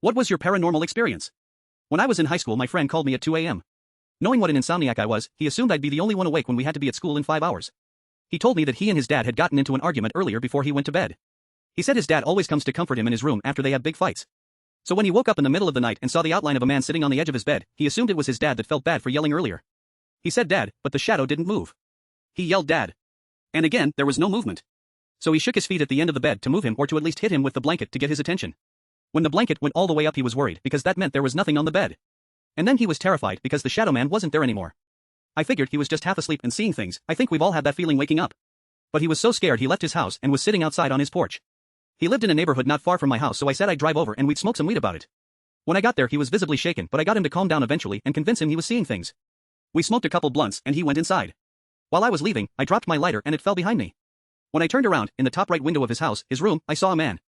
What was your paranormal experience? When I was in high school, my friend called me at 2 a.m. Knowing what an insomniac I was, he assumed I'd be the only one awake when we had to be at school in 5 hours. He told me that he and his dad had gotten into an argument earlier before he went to bed. He said his dad always comes to comfort him in his room after they have big fights. So when he woke up in the middle of the night and saw the outline of a man sitting on the edge of his bed, he assumed it was his dad that felt bad for yelling earlier. He said dad, but the shadow didn't move. He yelled dad. And again, there was no movement. So he shook his feet at the end of the bed to move him or to at least hit him with the blanket to get his attention. When the blanket went all the way up, he was worried because that meant there was nothing on the bed. And then he was terrified because the shadow man wasn't there anymore. I figured he was just half asleep and seeing things. I think we've all had that feeling waking up. But he was so scared he left his house and was sitting outside on his porch. He lived in a neighborhood not far from my house, so I said I'd drive over and we'd smoke some weed about it. When I got there, he was visibly shaken, but I got him to calm down eventually and convince him he was seeing things. We smoked a couple blunts and he went inside. While I was leaving, I dropped my lighter and it fell behind me. When I turned around, in the top right window of his house, his room, I saw a man.